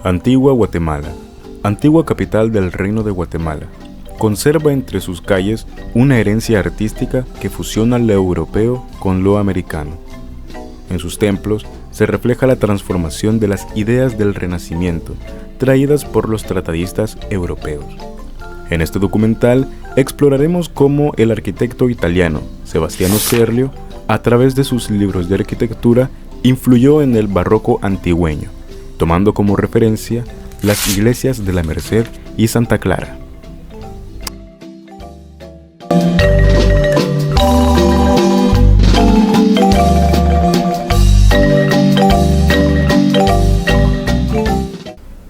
Antigua Guatemala, antigua capital del Reino de Guatemala, conserva entre sus calles una herencia artística que fusiona lo europeo con lo americano. En sus templos se refleja la transformación de las ideas del Renacimiento traídas por los tratadistas europeos. En este documental exploraremos cómo el arquitecto italiano Sebastiano Serlio, a través de sus libros de arquitectura, influyó en el barroco antigüeño, tomando como referencia las iglesias de la Merced y Santa Clara.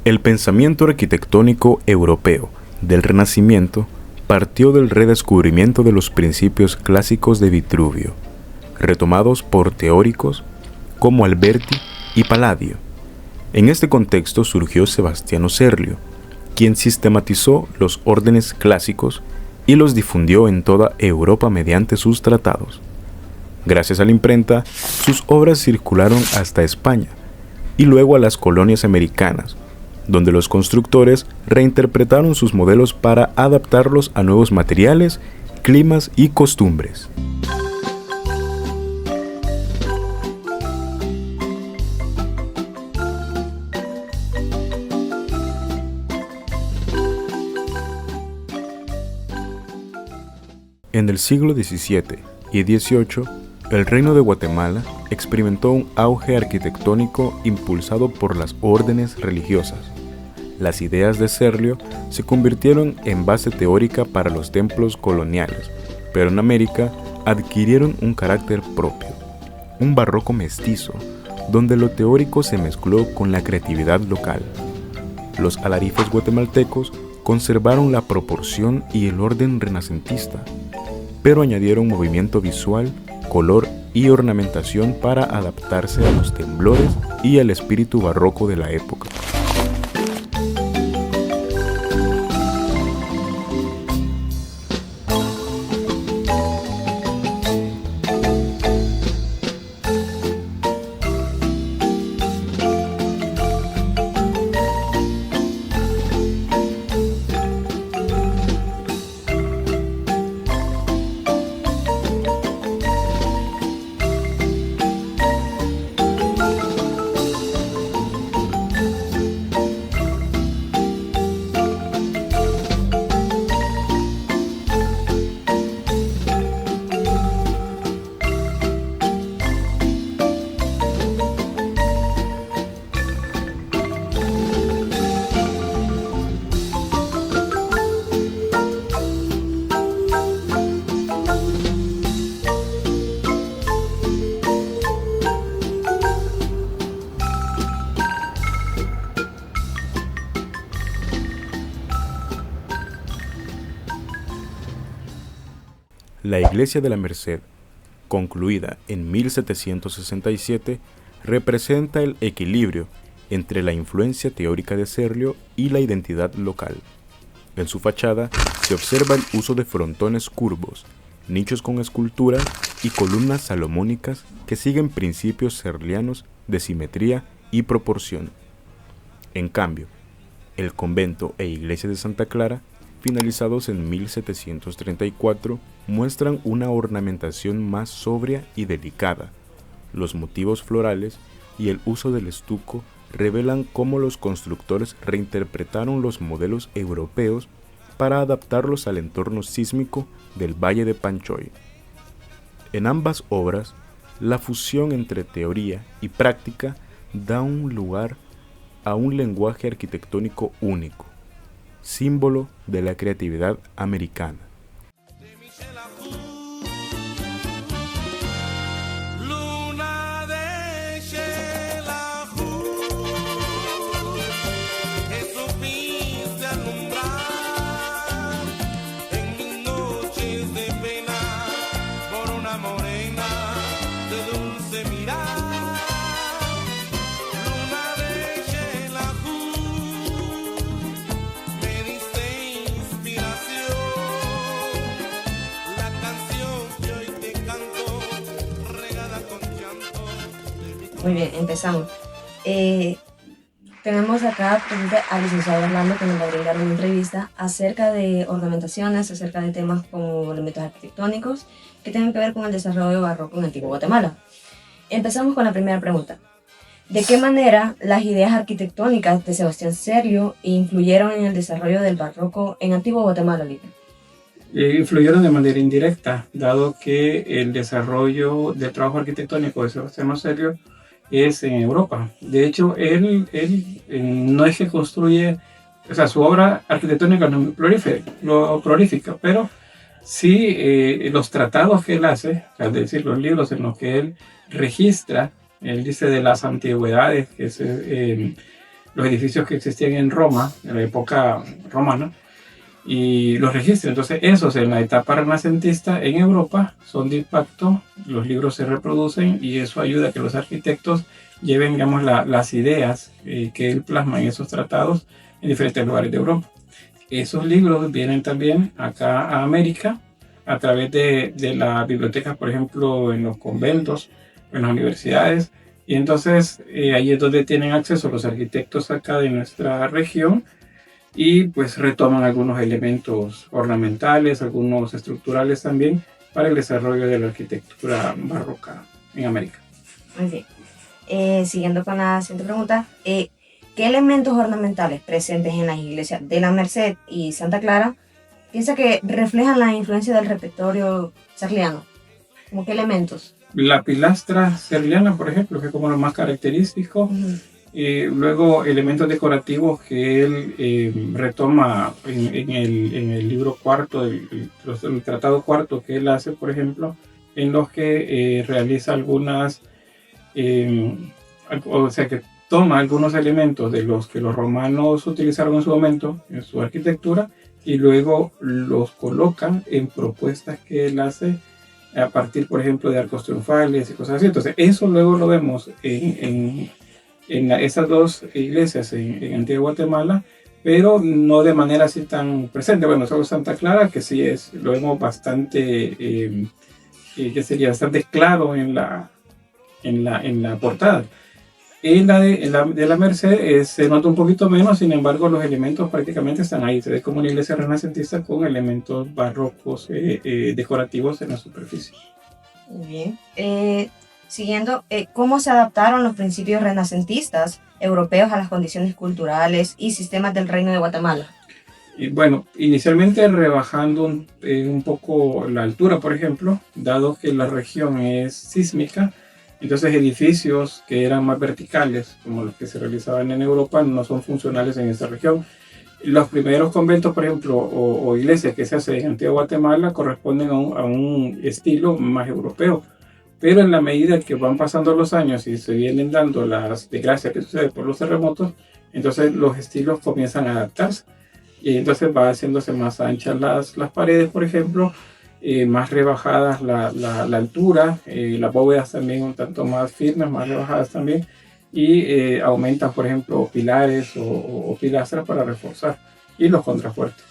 El pensamiento arquitectónico europeo del Renacimiento partió del redescubrimiento de los principios clásicos de Vitruvio, retomados por teóricos como Alberti y Palladio. En este contexto surgió Sebastiano Serlio, quien sistematizó los órdenes clásicos y los difundió en toda Europa mediante sus tratados. Gracias a la imprenta, sus obras circularon hasta España y luego a las colonias americanas, donde los constructores reinterpretaron sus modelos para adaptarlos a nuevos materiales, climas y costumbres. En el siglo XVII y XVIII, el Reino de Guatemala experimentó un auge arquitectónico impulsado por las órdenes religiosas. Las ideas de Serlio se convirtieron en base teórica para los templos coloniales, pero en América adquirieron un carácter propio, un barroco mestizo, donde lo teórico se mezcló con la creatividad local. Los alarifes guatemaltecos conservaron la proporción y el orden renacentista, pero añadieron movimiento visual, color y ornamentación para adaptarse a los temblores y al espíritu barroco de la época. La iglesia de la Merced, concluida en 1767, representa el equilibrio entre la influencia teórica de Serlio y la identidad local. En su fachada se observa el uso de frontones curvos, nichos con escultura y columnas salomónicas que siguen principios serlianos de simetría y proporción. En cambio, el convento e iglesia de Santa Clara, finalizados en 1734, muestran una ornamentación más sobria y delicada. Los motivos florales y el uso del estuco revelan cómo los constructores reinterpretaron los modelos europeos para adaptarlos al entorno sísmico del Valle de Panchoy. En ambas obras, la fusión entre teoría y práctica da un lugar a un lenguaje arquitectónico único, símbolo de la creatividad americana. Muy bien, empezamos. Tenemos acá presente al licenciado Orlando que nos va a brindar una entrevista acerca de ornamentaciones, acerca de temas como elementos arquitectónicos que tienen que ver con el desarrollo barroco en Antigua Guatemala. Empezamos con la primera pregunta. ¿De qué manera las ideas arquitectónicas de Sebastián Serlio influyeron en el desarrollo del barroco en Antigua Guatemala, Lidia? Influyeron de manera indirecta, dado que el desarrollo del trabajo arquitectónico de Sebastián Serlio es en Europa. De hecho, él no es que construye, o sea, su obra arquitectónica no es prolífica, pero sí los tratados que él hace, es decir, los libros en los que él registra, él dice de las antigüedades, que es los edificios que existían en Roma, en la época romana, y los registra. Entonces esos en la etapa renacentista en Europa son de impacto, los libros se reproducen y eso ayuda a que los arquitectos lleven, digamos, las ideas que él plasma en esos tratados en diferentes lugares de Europa. Esos libros vienen también acá a América a través de las bibliotecas, por ejemplo, en los conventos, en las universidades, y entonces ahí es donde tienen acceso los arquitectos acá de nuestra región y pues retoman algunos elementos ornamentales, algunos estructurales también para el desarrollo de la arquitectura barroca en América. Muy bien. Siguiendo con la siguiente pregunta, ¿qué elementos ornamentales presentes en las iglesias de la Merced y Santa Clara piensa que reflejan la influencia del repertorio serliano? ¿Cómo qué elementos? La pilastra serliana, por ejemplo, que es como lo más característico. Luego elementos decorativos que él retoma en el libro cuarto, el tratado cuarto que él hace, por ejemplo, en los que realiza algunas, o sea que toma algunos elementos de los que los romanos utilizaron en su momento en su arquitectura y luego los colocan en propuestas que él hace a partir, por ejemplo, de arcos triunfales y cosas así. Entonces eso luego lo vemos en esas dos iglesias en Antigua Guatemala, pero no de manera así tan presente. Bueno, solo Santa Clara, que sí lo vemos bastante, que sería bastante claro en la portada. En la de la Merced se nota un poquito menos, sin embargo los elementos prácticamente están ahí. Se ve como una iglesia renacentista con elementos barrocos decorativos en la superficie. Muy bien. Siguiendo, ¿cómo se adaptaron los principios renacentistas europeos a las condiciones culturales y sistemas del Reino de Guatemala? Y bueno, inicialmente rebajando un poco la altura, por ejemplo, dado que la región es sísmica, entonces edificios que eran más verticales, como los que se realizaban en Europa, no son funcionales en esta región. Los primeros conventos, por ejemplo, o iglesias que se hacen en Antigua Guatemala corresponden a un estilo más europeo. Pero en la medida que van pasando los años y se vienen dando las desgracias que suceden por los terremotos, entonces los estilos comienzan a adaptarse. Y entonces va haciéndose más anchas las paredes, por ejemplo, más rebajadas la altura, las bóvedas también un tanto más firmes, más rebajadas también, y aumentan, por ejemplo, pilares o pilastras para reforzar, y los contrafuertes.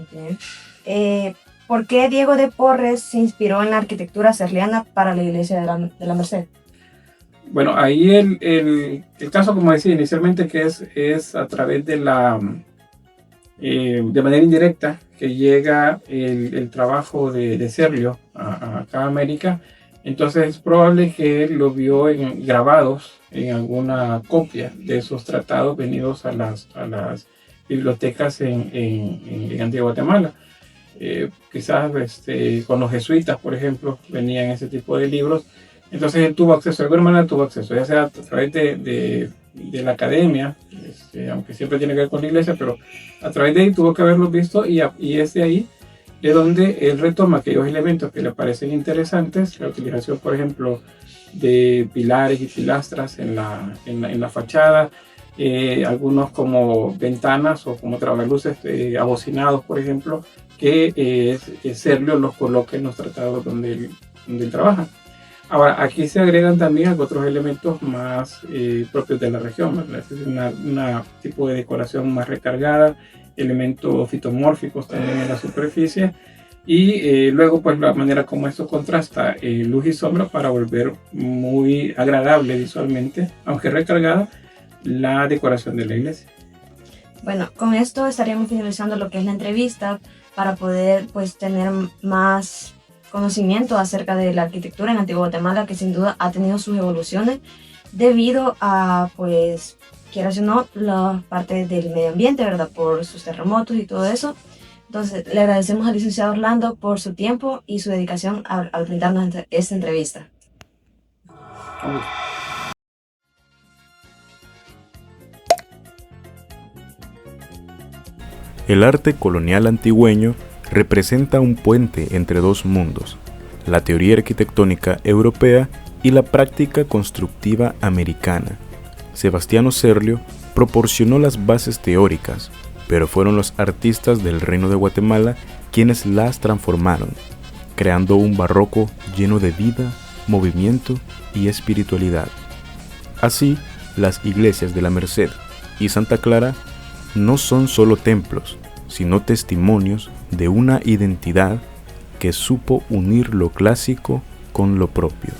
Okay. ¿Por qué Diego de Porres se inspiró en la arquitectura serliana para la iglesia de la Merced? Bueno, ahí el caso, como decía inicialmente, que es a través de de manera indirecta que llega el trabajo de Serlio acá a América. Entonces es probable que él lo vio grabados en alguna copia de esos tratados venidos a las bibliotecas en Antigua Guatemala. Quizás con los jesuitas, por ejemplo, venían ese tipo de libros. Entonces él tuvo acceso, de alguna manera tuvo acceso, ya sea a través de la academia, aunque siempre tiene que ver con la iglesia, pero a través de ahí tuvo que haberlos visto y es de ahí de donde él retoma aquellos elementos que le parecen interesantes, la utilización, por ejemplo, de pilares y pilastras en la fachada, algunos como ventanas o como trabaluces abocinados, por ejemplo, que Serlio los coloca en los tratados donde él trabaja. Ahora, aquí se agregan también otros elementos más propios de la región, es una tipo de decoración más recargada, elementos fitomórficos también en la superficie, y luego pues la manera como esto contrasta luz y sombra para volver muy agradable visualmente, aunque recargada, la decoración de la iglesia. Bueno, con esto estaríamos finalizando lo que es la entrevista para poder pues tener más conocimiento acerca de la arquitectura en Antigua Guatemala, que sin duda ha tenido sus evoluciones debido a, pues, quieras o no, la parte del medio ambiente, ¿verdad? Por sus terremotos y todo eso. Entonces, le agradecemos al licenciado Orlando por su tiempo y su dedicación al brindarnos esta entrevista. El arte colonial antigüeño representa un puente entre dos mundos, la teoría arquitectónica europea y la práctica constructiva americana. Sebastiano Serlio proporcionó las bases teóricas, pero fueron los artistas del Reino de Guatemala quienes las transformaron, creando un barroco lleno de vida, movimiento y espiritualidad. Así, las iglesias de la Merced y Santa Clara no son solo templos, sino testimonios de una identidad que supo unir lo clásico con lo propio.